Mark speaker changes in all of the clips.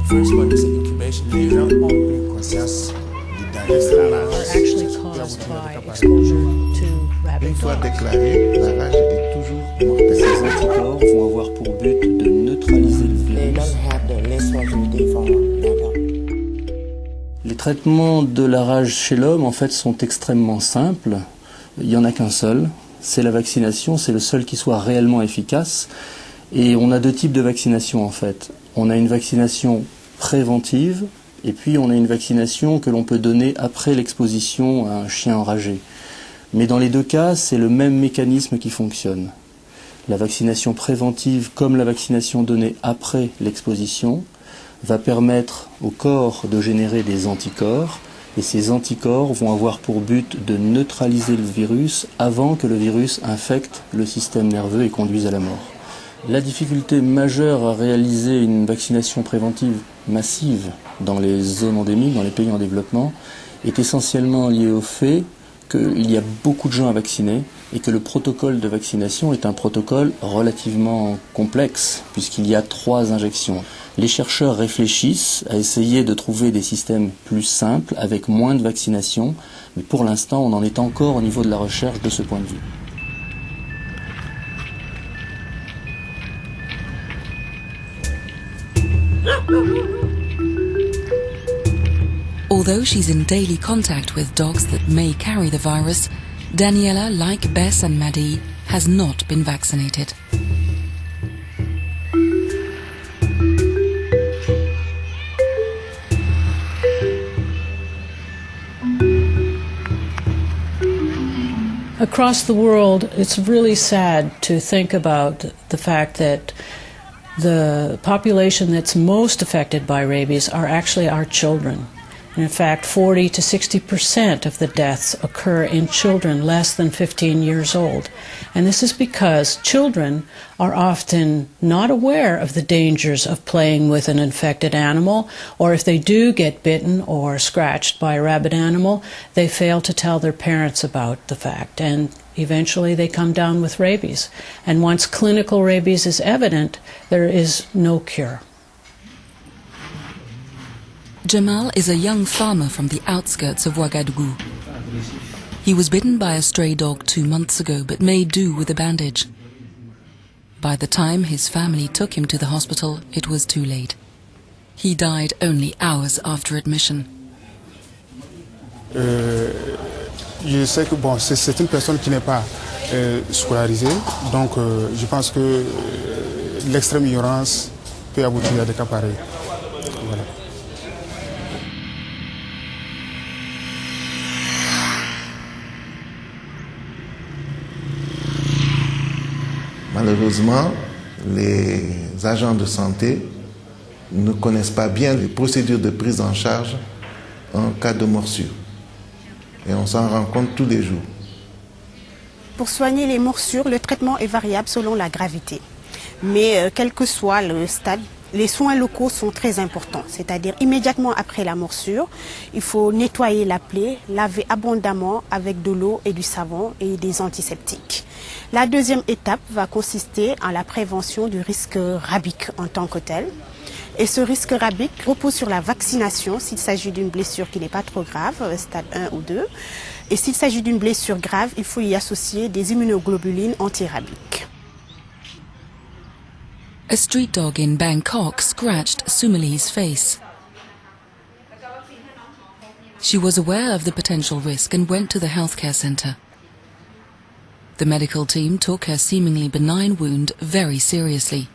Speaker 1: first one is incubation.
Speaker 2: Les gens ont pris conscience du danger de la
Speaker 3: are
Speaker 2: rage.
Speaker 3: actually caused by exposure to rabid
Speaker 2: Une fois
Speaker 3: dogs.
Speaker 2: déclarée, la rage est toujours mortelle.
Speaker 4: Ces anticorps vont avoir pour but de neutraliser le
Speaker 5: They
Speaker 4: virus.
Speaker 5: don't have the responsibility for their dog.
Speaker 4: Les traitements de la rage chez l'homme, en fait, sont extrêmement simples. Il n'y en a qu'un seul, c'est la vaccination, c'est le seul qui soit réellement efficace. Et on a deux types de vaccination, en fait. On a une vaccination préventive, et puis on a une vaccination que l'on peut donner après l'exposition à un chien enragé. Mais dans les deux cas, c'est le même mécanisme qui fonctionne. La vaccination préventive, comme la vaccination donnée après l'exposition, va permettre au corps de générer des anticorps, et ces anticorps vont avoir pour but de neutraliser le virus avant que le virus infecte le système nerveux et conduise à la mort. La difficulté majeure à réaliser une vaccination préventive massive dans les zones endémiques, dans les pays en développement, est essentiellement liée au fait qu'il y a beaucoup de gens à vacciner et que le protocole de vaccination est un protocole relativement complexe puisqu'il y a 3 injections. Les chercheurs réfléchissent à essayer de trouver des systèmes plus simples avec moins de vaccination, mais pour l'instant on en est encore au niveau de la recherche de ce point de vue.
Speaker 6: Although she's in daily contact with dogs that may carry the virus, Daniela, like Bess and Maddie, has not been vaccinated.
Speaker 3: Across the world, it's really sad to think about the fact that the population that's most affected by rabies are actually our children. And in fact, 40 to 60% of the deaths occur in children less than 15 years old. And this is because children are often not aware of the dangers of playing with an infected animal, or if they do get bitten or scratched by a rabid animal, they fail to tell their parents about the fact. And eventually they come down with rabies. And once clinical rabies is evident, there is no cure.
Speaker 6: Jamal is a young farmer from the outskirts of Ouagadougou. He was bitten by a stray dog 2 months ago, but made do with a bandage. By the time his family took him to the hospital, it was too late. He died only hours after admission.
Speaker 2: Je sais que bon, c'est une personne qui n'est pas scolarisée, donc je pense que l'extrême ignorance peut aboutir à des cas pareils. Voilà. Malheureusement, les agents de santé ne connaissent pas bien les procédures de prise en charge en cas de morsure. Et on s'en rend compte tous les jours.
Speaker 7: Pour soigner les morsures, le traitement est variable selon la gravité. Mais quel que soit le stade, les soins locaux sont très importants. C'est-à-dire immédiatement après la morsure, il faut nettoyer la plaie, laver abondamment avec de l'eau et du savon et des antiseptiques. La deuxième étape va consister en la prévention du risque rabique en tant que tel. Et ce risque rabique repose sur la vaccination s'il s'agit d'une blessure qui n'est pas trop grave, stade 1 ou 2. Et s'il s'agit d'une blessure grave, il faut y associer des immunoglobulines antirabiques.
Speaker 6: A street dog in Bangkok scratched Sumali's face. She was aware of the potential risk and went to the healthcare center. The medical team took her seemingly benign wound very seriously.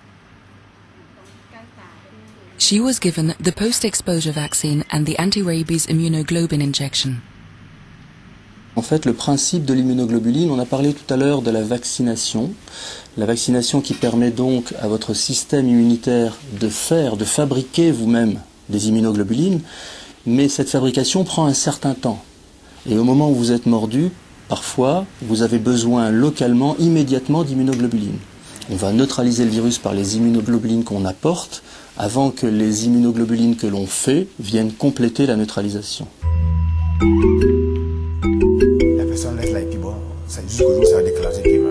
Speaker 6: She was given the post-exposure vaccine and the anti-rabies immunoglobulin injection.
Speaker 4: En fait, le principe de l'immunoglobuline, on a parlé tout à l'heure de la vaccination qui permet donc à votre système immunitaire de fabriquer vous-même des immunoglobulines, mais cette fabrication prend un certain temps. Et au moment où vous êtes mordu, parfois, vous avez besoin localement, immédiatement d'immunoglobulines. On va neutraliser le virus par les immunoglobulines qu'on apporte, avant que les immunoglobulines que l'on fait viennent compléter la neutralisation.
Speaker 2: La personne laisse la bon, c'est jusqu'au jour où ça a déclenché.